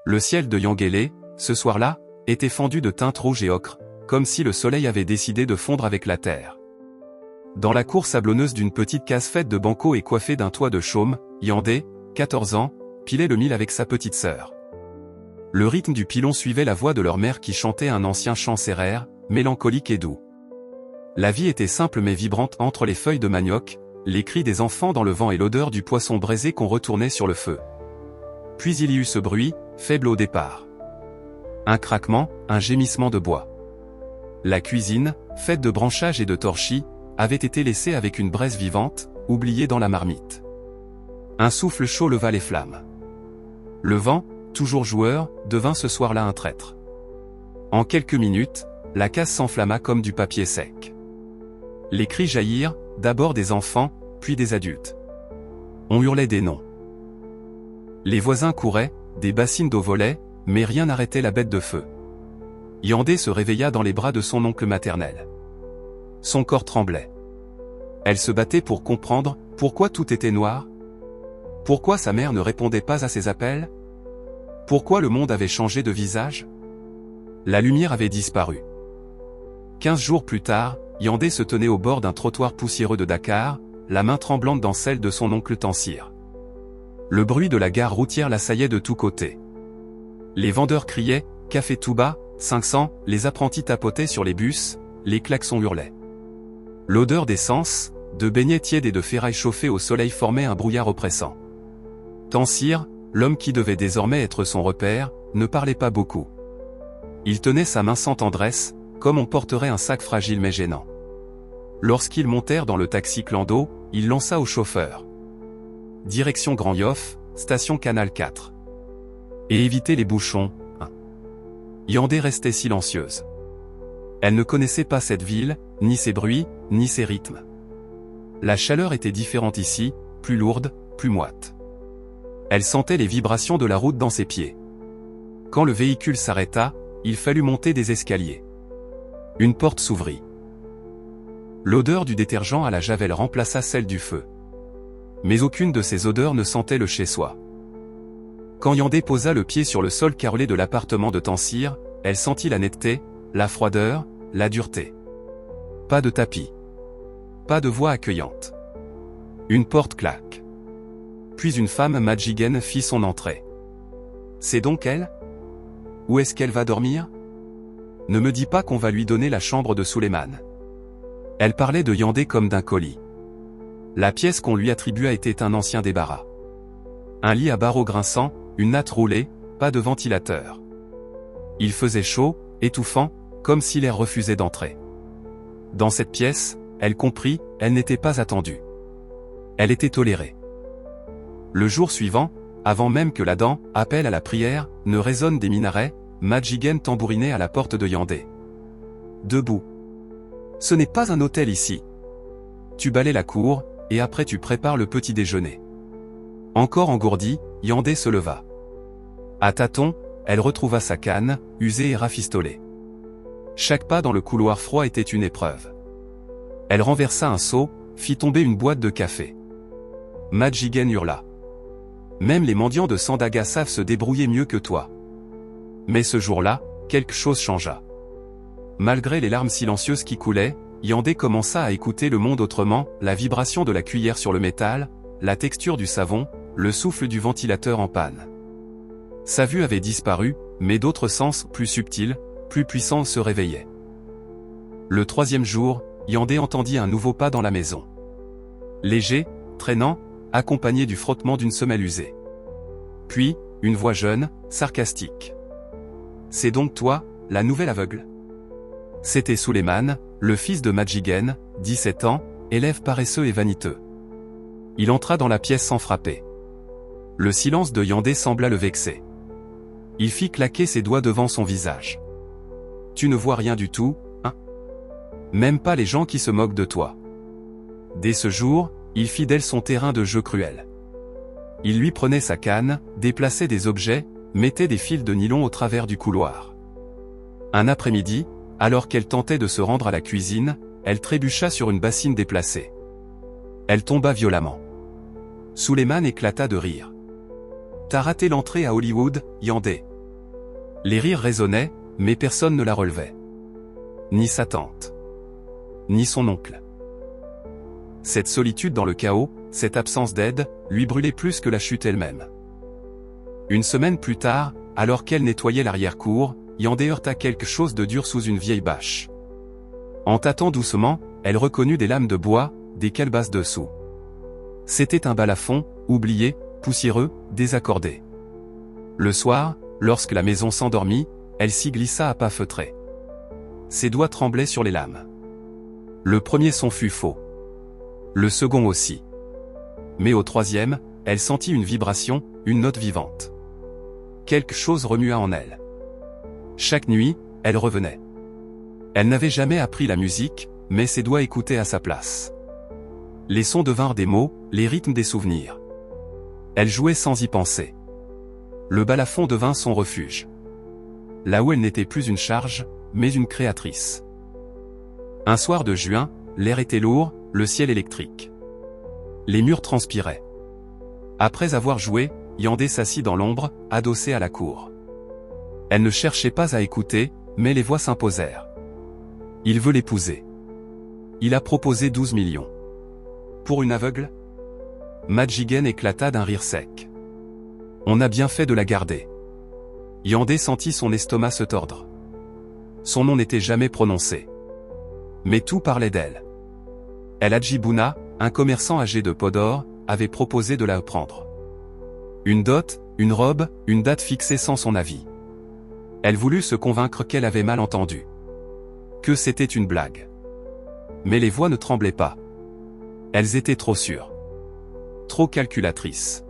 Le ciel de Yangele, ce soir-là, était fendu de teintes rouges et ocre, comme si le soleil avait décidé de fondre avec la terre. Dans la cour sablonneuse d'une petite case faite de bancos et coiffée d'un toit de chaume, Yandé, 14 ans, pilait le mil avec sa petite sœur. Le rythme du pilon suivait la voix de leur mère qui chantait un ancien chant sérère, mélancolique et doux. La vie était simple mais vibrante entre les feuilles de manioc, les cris des enfants dans le vent et l'odeur du poisson braisé qu'on retournait sur le feu. Puis il y eut ce bruit, faible au départ. Un craquement, un gémissement de bois. La cuisine, faite de branchages et de torchis, avait été laissée avec une braise vivante, oubliée dans la marmite. Un souffle chaud leva les flammes. Le vent, toujours joueur, devint ce soir-là un traître. En quelques minutes, la case s'enflamma comme du papier sec. Les cris jaillirent, d'abord des enfants, puis des adultes. On hurlait des noms. Les voisins couraient, des bassines d'eau volaient, mais rien n'arrêtait la bête de feu. Yandé se réveilla dans les bras de son oncle maternel. Son corps tremblait. Elle se battait pour comprendre pourquoi tout était noir. Pourquoi sa mère ne répondait pas à ses appels? Pourquoi le monde avait changé de visage? La lumière avait disparu. 15 jours plus tard, Yandé se tenait au bord d'un trottoir poussiéreux de Dakar, la main tremblante dans celle de son oncle Tansir. Le bruit de la gare routière l'assaillait de tous côtés. Les vendeurs criaient « Café tout bas, 500 », les apprentis tapotaient sur les bus, les klaxons hurlaient. L'odeur d'essence, de beignets tièdes et de ferraille chauffée au soleil formait un brouillard oppressant. Tansir, l'homme qui devait désormais être son repère, ne parlait pas beaucoup. Il tenait sa main sans tendresse, comme on porterait un sac fragile mais gênant. Lorsqu'ils montèrent dans le taxi clando, il lança au chauffeur. Direction Grand Yoff, station Canal 4. Et évitez les bouchons, hein. Yandé restait silencieuse. Elle ne connaissait pas cette ville, ni ses bruits, ni ses rythmes. La chaleur était différente ici, plus lourde, plus moite. Elle sentait les vibrations de la route dans ses pieds. Quand le véhicule s'arrêta, il fallut monter des escaliers. Une porte s'ouvrit. L'odeur du détergent à la javel remplaça celle du feu. Mais aucune de ces odeurs ne sentait le chez-soi. Quand Yandé posa le pied sur le sol carrelé de l'appartement de Tansir, elle sentit la netteté, la froideur, la dureté. Pas de tapis. Pas de voix accueillante. Une porte claque. Puis une femme madjigène fit son entrée. C'est donc elle? Où est-ce qu'elle va dormir? Ne me dis pas qu'on va lui donner la chambre de Souleymane. Elle parlait de Yandé comme d'un colis. La pièce qu'on lui attribua était un ancien débarras. Un lit à barreaux grinçants, une natte roulée, pas de ventilateur. Il faisait chaud, étouffant, comme si l'air refusait d'entrer. Dans cette pièce, elle comprit, elle n'était pas attendue. Elle était tolérée. Le jour suivant, avant même que l'Adhan, appel à la prière, ne résonne des minarets, Madjigène tambourinait à la porte de Yandé. Debout. Ce n'est pas un hôtel ici. Tu balais la cour, et après tu prépares le petit déjeuner. Encore engourdie, Yandé se leva. À tâtons, elle retrouva sa canne, usée et rafistolée. Chaque pas dans le couloir froid était une épreuve. Elle renversa un seau, fit tomber une boîte de café. Madjigène hurla. Même les mendiants de Sandaga savent se débrouiller mieux que toi. Mais ce jour-là, quelque chose changea. Malgré les larmes silencieuses qui coulaient, Yandé commença à écouter le monde autrement, la vibration de la cuillère sur le métal, la texture du savon, le souffle du ventilateur en panne. Sa vue avait disparu, mais d'autres sens, plus subtils, plus puissants se réveillaient. Le troisième jour, Yandé entendit un nouveau pas dans la maison. Léger, traînant, accompagné du frottement d'une semelle usée. Puis, une voix jeune, sarcastique. « C'est donc toi, la nouvelle aveugle ?» C'était Souleymane, le fils de Madjigène, 17 ans, élève paresseux et vaniteux. Il entra dans la pièce sans frapper. Le silence de Yandé sembla le vexer. Il fit claquer ses doigts devant son visage. « Tu ne vois rien du tout, hein? Même pas les gens qui se moquent de toi. » Dès ce jour, il fit d'elle son terrain de jeu cruel. Il lui prenait sa canne, déplaçait des objets, mettait des fils de nylon au travers du couloir. Un après-midi, alors qu'elle tentait de se rendre à la cuisine, elle trébucha sur une bassine déplacée. Elle tomba violemment. Souleymane éclata de rire. « T'as raté l'entrée à Hollywood, Yandé. Les rires résonnaient, mais personne ne la relevait. Ni sa tante. Ni son oncle. Cette solitude dans le chaos, cette absence d'aide, lui brûlait plus que la chute elle-même. Une semaine plus tard, alors qu'elle nettoyait l'arrière-cour, Yandé heurta quelque chose de dur sous une vieille bâche. En tâtant doucement, elle reconnut des lames de bois, des calebasses dessous. C'était un balafon, oublié, poussiéreux, désaccordé. Le soir, lorsque la maison s'endormit, elle s'y glissa à pas feutrés. Ses doigts tremblaient sur les lames. Le premier son fut faux. Le second aussi. Mais au troisième, elle sentit une vibration, une note vivante. Quelque chose remua en elle. Chaque nuit, elle revenait. Elle n'avait jamais appris la musique, mais ses doigts écoutaient à sa place. Les sons devinrent des mots, les rythmes des souvenirs. Elle jouait sans y penser. Le balafon devint son refuge. Là où elle n'était plus une charge, mais une créatrice. Un soir de juin, l'air était lourd, le ciel électrique. Les murs transpiraient. Après avoir joué, Yandé s'assit dans l'ombre, adossée à la cour. Elle ne cherchait pas à écouter, mais les voix s'imposèrent. Il veut l'épouser. Il a proposé 12 millions. Pour une aveugle? Madjiguen éclata d'un rire sec. On a bien fait de la garder. Yandé sentit son estomac se tordre. Son nom n'était jamais prononcé. Mais tout parlait d'elle. El Hadji Bouna, un commerçant âgé de Podor, avait proposé de la prendre. Une dot, une robe, une date fixée sans son avis. Elle voulut se convaincre qu'elle avait mal entendu. Que c'était une blague. Mais les voix ne tremblaient pas. Elles étaient trop sûres. Trop calculatrices.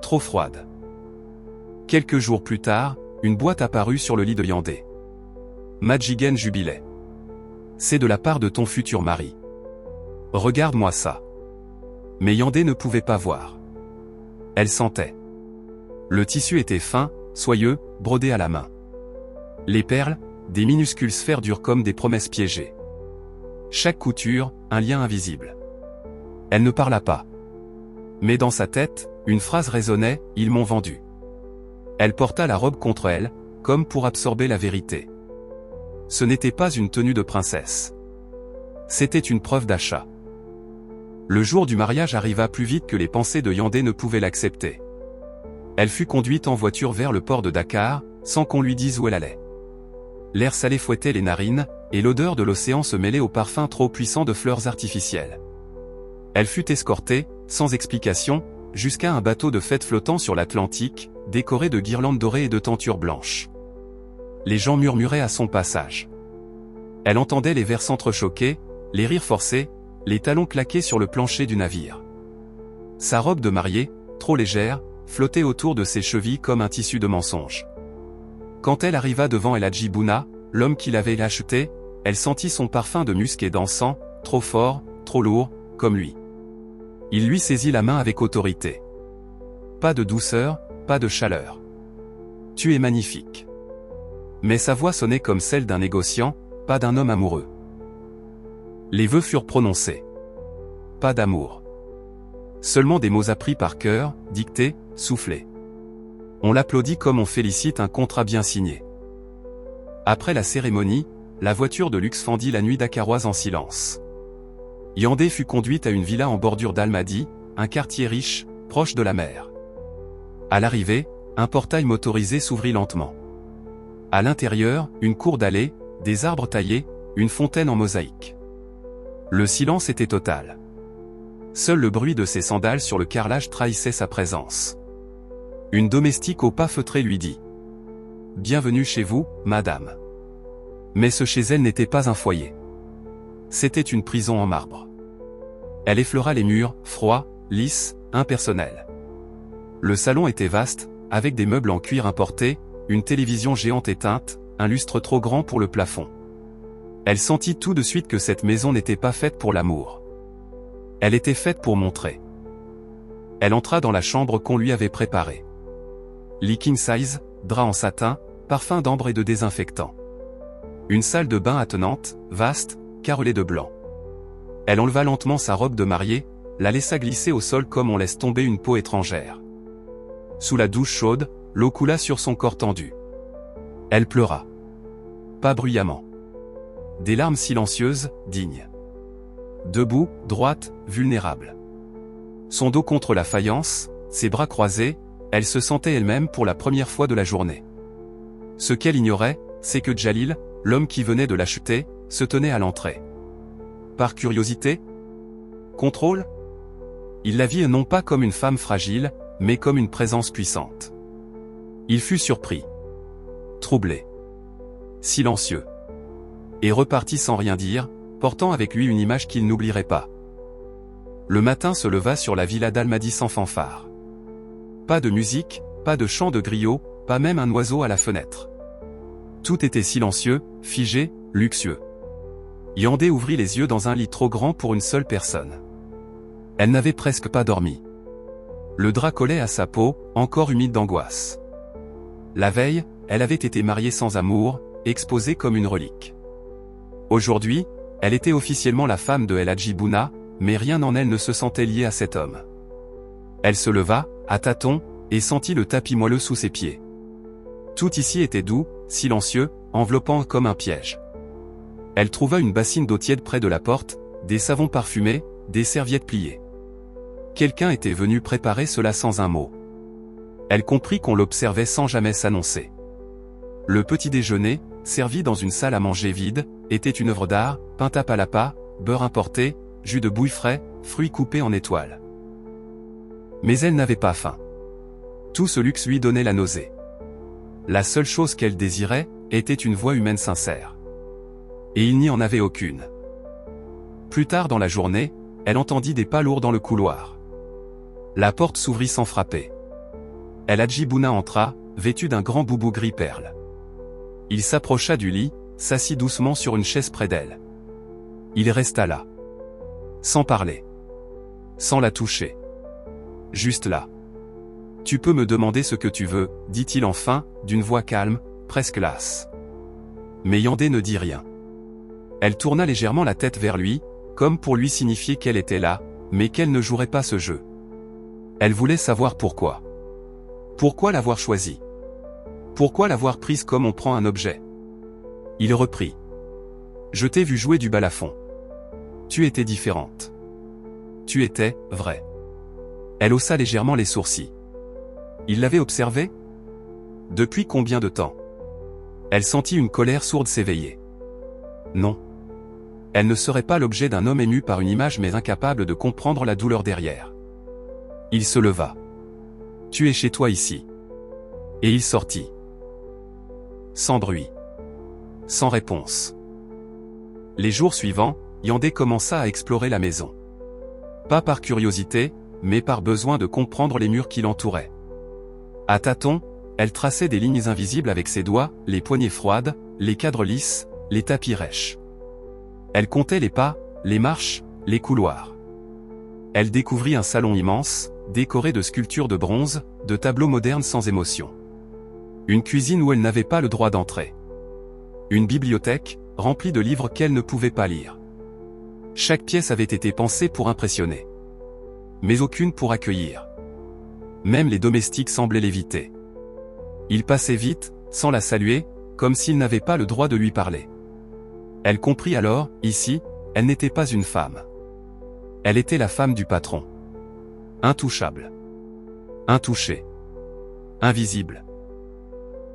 Trop froides. Quelques jours plus tard, une boîte apparut sur le lit de Yandé. Madjiguen jubilait. C'est de la part de ton futur mari. Regarde-moi ça. Mais Yandé ne pouvait pas voir. Elle sentait. Le tissu était fin, soyeux, brodé à la main. Les perles, des minuscules sphères dures comme des promesses piégées. Chaque couture, un lien invisible. Elle ne parla pas. Mais dans sa tête, une phrase résonnait, « Ils m'ont vendu ». Elle porta la robe contre elle, comme pour absorber la vérité. Ce n'était pas une tenue de princesse. C'était une preuve d'achat. Le jour du mariage arriva plus vite que les pensées de Yandé ne pouvaient l'accepter. Elle fut conduite en voiture vers le port de Dakar, sans qu'on lui dise où elle allait. L'air salé fouettait les narines, et l'odeur de l'océan se mêlait au parfum trop puissant de fleurs artificielles. Elle fut escortée, sans explication, jusqu'à un bateau de fête flottant sur l'Atlantique, décoré de guirlandes dorées et de tentures blanches. Les gens murmuraient à son passage. Elle entendait les vers s'entrechoquer, les rires forcés, les talons claqués sur le plancher du navire. Sa robe de mariée, trop légère, flottait autour de ses chevilles comme un tissu de mensonge. Quand elle arriva devant El Hadji Bouna, l'homme qui l'avait acheté, elle sentit son parfum de musc et d'encens, trop fort, trop lourd, comme lui. Il lui saisit la main avec autorité. Pas de douceur, pas de chaleur. Tu es magnifique. Mais sa voix sonnait comme celle d'un négociant, pas d'un homme amoureux. Les vœux furent prononcés. Pas d'amour. Seulement des mots appris par cœur, dictés, soufflés. On l'applaudit comme on félicite un contrat bien signé. Après la cérémonie, la voiture de luxe fendit la nuit dakaroise en silence. Yandé fut conduite à une villa en bordure d'Almadies, un quartier riche, proche de la mer. À l'arrivée, un portail motorisé s'ouvrit lentement. À l'intérieur, une cour dallée, des arbres taillés, une fontaine en mosaïque. Le silence était total. Seul le bruit de ses sandales sur le carrelage trahissait sa présence. Une domestique au pas feutré lui dit « Bienvenue chez vous, madame ». Mais ce chez elle n'était pas un foyer. C'était une prison en marbre. Elle effleura les murs, froids, lisses, impersonnels. Le salon était vaste, avec des meubles en cuir importé, une télévision géante éteinte, un lustre trop grand pour le plafond. Elle sentit tout de suite que cette maison n'était pas faite pour l'amour. Elle était faite pour montrer. Elle entra dans la chambre qu'on lui avait préparée. Lit king size, drap en satin, parfum d'ambre et de désinfectant. Une salle de bain attenante, vaste, carrelée de blanc. Elle enleva lentement sa robe de mariée, la laissa glisser au sol comme on laisse tomber une peau étrangère. Sous la douche chaude, l'eau coula sur son corps tendu. Elle pleura. Pas bruyamment. Des larmes silencieuses, dignes. Debout, droite, vulnérable. Son dos contre la faïence, ses bras croisés, elle se sentait elle-même pour la première fois de la journée. Ce qu'elle ignorait, c'est que Djalil, l'homme qui venait de l'acheter, se tenait à l'entrée. Par curiosité? Contrôle? Il la vit non pas comme une femme fragile, mais comme une présence puissante. Il fut surpris. Troublé. Silencieux. Et repartit sans rien dire, portant avec lui une image qu'il n'oublierait pas. Le matin se leva sur la villa d'Almadi sans fanfare. Pas de musique, pas de chant de griot, pas même un oiseau à la fenêtre. Tout était silencieux, figé, luxueux. Yandé ouvrit les yeux dans un lit trop grand pour une seule personne. Elle n'avait presque pas dormi. Le drap collait à sa peau, encore humide d'angoisse. La veille, elle avait été mariée sans amour, exposée comme une relique. Aujourd'hui, elle était officiellement la femme de El Hadji Bouna, mais rien en elle ne se sentait lié à cet homme. Elle se leva, à tâtons, et sentit le tapis moelleux sous ses pieds. Tout ici était doux, silencieux, enveloppant comme un piège. Elle trouva une bassine d'eau tiède près de la porte, des savons parfumés, des serviettes pliées. Quelqu'un était venu préparer cela sans un mot. Elle comprit qu'on l'observait sans jamais s'annoncer. Le petit déjeuner, servi dans une salle à manger vide, était une œuvre d'art, pain à palapa, beurre importé, jus de bouille frais, fruits coupés en étoiles. Mais elle n'avait pas faim. Tout ce luxe lui donnait la nausée. La seule chose qu'elle désirait, était une voix humaine sincère. Et il n'y en avait aucune. Plus tard dans la journée, elle entendit des pas lourds dans le couloir. La porte s'ouvrit sans frapper. El Hadji Bouna entra, vêtu d'un grand boubou gris perle. Il s'approcha du lit, s'assit doucement sur une chaise près d'elle. Il resta là. Sans parler. Sans la toucher. Juste là. Tu peux me demander ce que tu veux, dit-il enfin, d'une voix calme, presque lasse. Mais Yandé ne dit rien. Elle tourna légèrement la tête vers lui, comme pour lui signifier qu'elle était là, mais qu'elle ne jouerait pas ce jeu. Elle voulait savoir pourquoi. Pourquoi l'avoir choisie? Pourquoi l'avoir prise comme on prend un objet? Il reprit. Je t'ai vu jouer du balafon. Tu étais différente. Tu étais, vraie. Elle haussa légèrement les sourcils. Il l'avait observée? Depuis combien de temps? Elle sentit une colère sourde s'éveiller. Non. Elle ne serait pas l'objet d'un homme ému par une image mais incapable de comprendre la douleur derrière. Il se leva. Tu es chez toi ici. Et il sortit. Sans bruit. Sans réponse. Les jours suivants, Yandé commença à explorer la maison. Pas par curiosité, mais par besoin de comprendre les murs qui l'entouraient. À tâtons, elle traçait des lignes invisibles avec ses doigts, les poignées froides, les cadres lisses, les tapis rêches. Elle comptait les pas, les marches, les couloirs. Elle découvrit un salon immense, décoré de sculptures de bronze, de tableaux modernes sans émotion. Une cuisine où elle n'avait pas le droit d'entrer. Une bibliothèque, remplie de livres qu'elle ne pouvait pas lire. Chaque pièce avait été pensée pour impressionner. Mais aucune pour accueillir. Même les domestiques semblaient l'éviter. Il passait vite, sans la saluer, comme s'il n'avait pas le droit de lui parler. Elle comprit alors, ici, elle n'était pas une femme. Elle était la femme du patron. Intouchable. Intouchée. Invisible.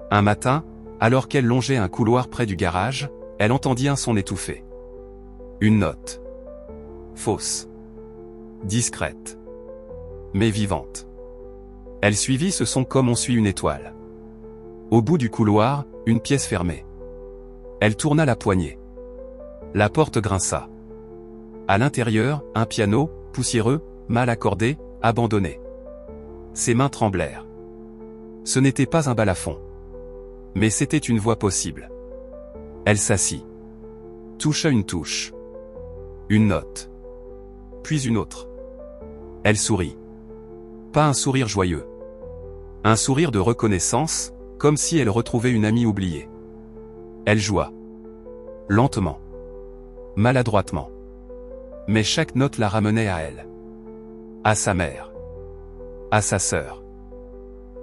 Un matin, alors qu'elle longeait un couloir près du garage, elle entendit un son étouffé. Une note. Fausse. Discrète. Mais vivante. Elle suivit ce son comme on suit une étoile. Au bout du couloir, une pièce fermée. Elle tourna la poignée. La porte grinça. À l'intérieur, un piano, poussiéreux, mal accordé, abandonné. Ses mains tremblèrent. Ce n'était pas un balafon. Mais c'était une voix possible. Elle s'assit. Toucha une touche. Une note. Puis une autre. Elle sourit. Pas un sourire joyeux. Un sourire de reconnaissance, comme si elle retrouvait une amie oubliée. Elle joua. Lentement. Maladroitement. Mais chaque note la ramenait à elle. À sa mère. À sa sœur.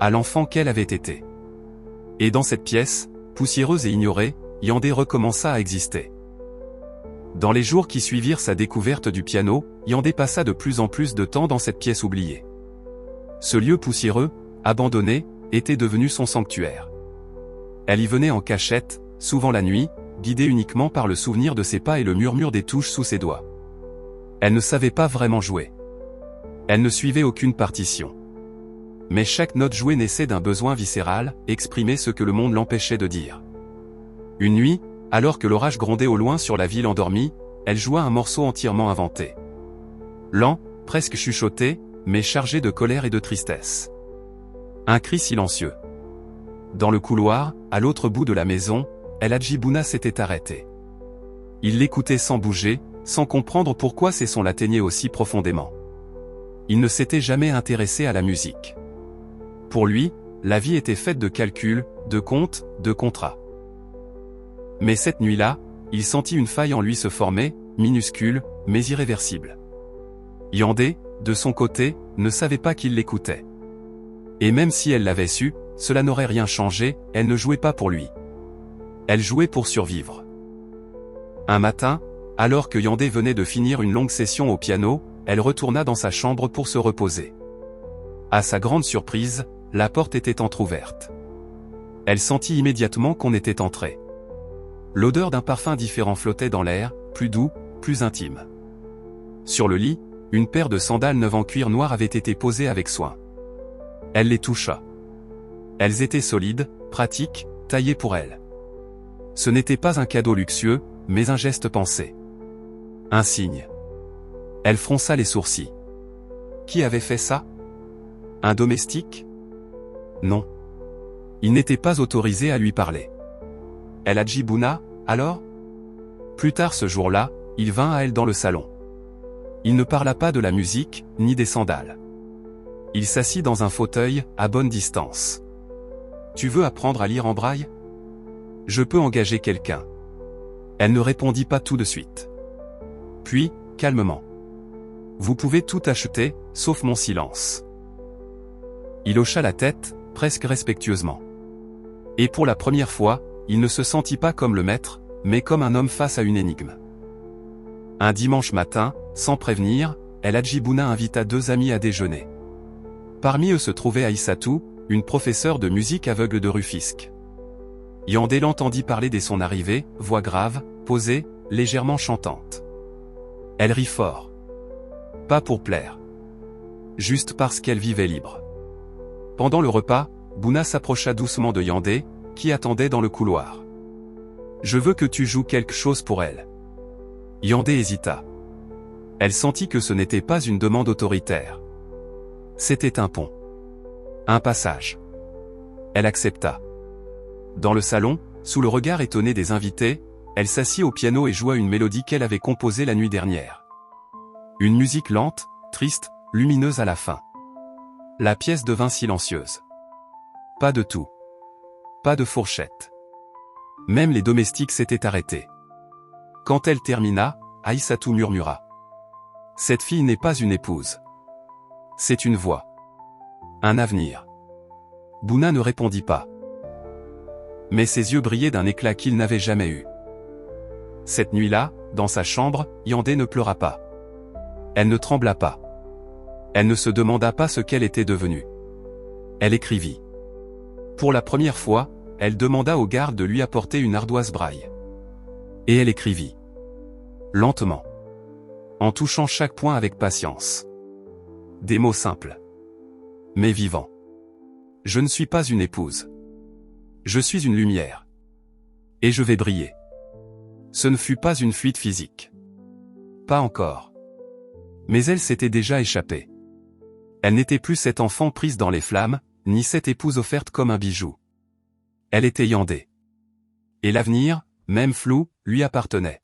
À l'enfant qu'elle avait été. Et dans cette pièce, poussiéreuse et ignorée, Yandé recommença à exister. Dans les jours qui suivirent sa découverte du piano, Yandé passa de plus en plus de temps dans cette pièce oubliée. Ce lieu poussiéreux, abandonné, était devenu son sanctuaire. Elle y venait en cachette, souvent la nuit, guidée uniquement par le souvenir de ses pas et le murmure des touches sous ses doigts. Elle ne savait pas vraiment jouer. Elle ne suivait aucune partition. Mais chaque note jouée naissait d'un besoin viscéral, exprimer ce que le monde l'empêchait de dire. Une nuit, alors que l'orage grondait au loin sur la ville endormie, elle joua un morceau entièrement inventé. Lent, presque chuchoté, mais chargé de colère et de tristesse. Un cri silencieux. Dans le couloir, à l'autre bout de la maison, El Hadji Bouna s'était arrêté. Il l'écoutait sans bouger, sans comprendre pourquoi ces sons l'atteignaient aussi profondément. Il ne s'était jamais intéressé à la musique. Pour lui, la vie était faite de calculs, de comptes, de contrats. Mais cette nuit-là, il sentit une faille en lui se former, minuscule, mais irréversible. Yandé, de son côté, ne savait pas qu'il l'écoutait. Et même si elle l'avait su, cela n'aurait rien changé, elle ne jouait pas pour lui. Elle jouait pour survivre. Un matin, alors que Yandé venait de finir une longue session au piano, elle retourna dans sa chambre pour se reposer. À sa grande surprise, la porte était entr'ouverte. Elle sentit immédiatement qu'on était entré. L'odeur d'un parfum différent flottait dans l'air, plus doux, plus intime. Sur le lit, une paire de sandales neuves en cuir noir avait été posée avec soin. Elle les toucha. Elles étaient solides, pratiques, taillées pour elle. Ce n'était pas un cadeau luxueux, mais un geste pensé. Un signe. Elle fronça les sourcils. Qui avait fait ça? Un domestique? Non. Il n'était pas autorisé à lui parler. El Hadji Bouna, alors? Plus tard ce jour-là, il vint à elle dans le salon. Il ne parla pas de la musique, ni des sandales. Il s'assit dans un fauteuil, à bonne distance. Tu veux apprendre à lire en braille? Je peux engager quelqu'un. Elle ne répondit pas tout de suite. Puis, calmement. Vous pouvez tout acheter, sauf mon silence. Il hocha la tête, presque respectueusement. Et pour la première fois, il ne se sentit pas comme le maître, mais comme un homme face à une énigme. Un dimanche matin, sans prévenir, El Hadji Bouna invita 2 amis à déjeuner. Parmi eux se trouvait Aïssatou, une professeure de musique aveugle de Rufisque. Yandé l'entendit parler dès son arrivée, voix grave, posée, légèrement chantante. Elle rit fort. Pas pour plaire. Juste parce qu'elle vivait libre. Pendant le repas, Bouna s'approcha doucement de Yandé, qui attendait dans le couloir. Je veux que tu joues quelque chose pour elle. Yandé hésita. Elle sentit que ce n'était pas une demande autoritaire. C'était un pont. Un passage. Elle accepta. Dans le salon, sous le regard étonné des invités, elle s'assit au piano et joua une mélodie qu'elle avait composée la nuit dernière. Une musique lente, triste, lumineuse à la fin. La pièce devint silencieuse. Pas de tout. Pas de fourchette. Même les domestiques s'étaient arrêtés. Quand elle termina, Aïssatou murmura. Cette fille n'est pas une épouse. C'est une voix. Un avenir. Bouna ne répondit pas. Mais ses yeux brillaient d'un éclat qu'il n'avait jamais eu. Cette nuit-là, dans sa chambre, Yandé ne pleura pas. Elle ne trembla pas. Elle ne se demanda pas ce qu'elle était devenue. Elle écrivit. Pour la première fois, elle demanda au garde de lui apporter une ardoise braille. Et elle écrivit. Lentement. En touchant chaque point avec patience. Des mots simples. Mais vivants. Je ne suis pas une épouse. Je suis une lumière. Et je vais briller. Ce ne fut pas une fuite physique. Pas encore. Mais elle s'était déjà échappée. Elle n'était plus cette enfant prise dans les flammes, ni cette épouse offerte comme un bijou. Elle était Yandé. Et l'avenir, même flou, lui appartenait.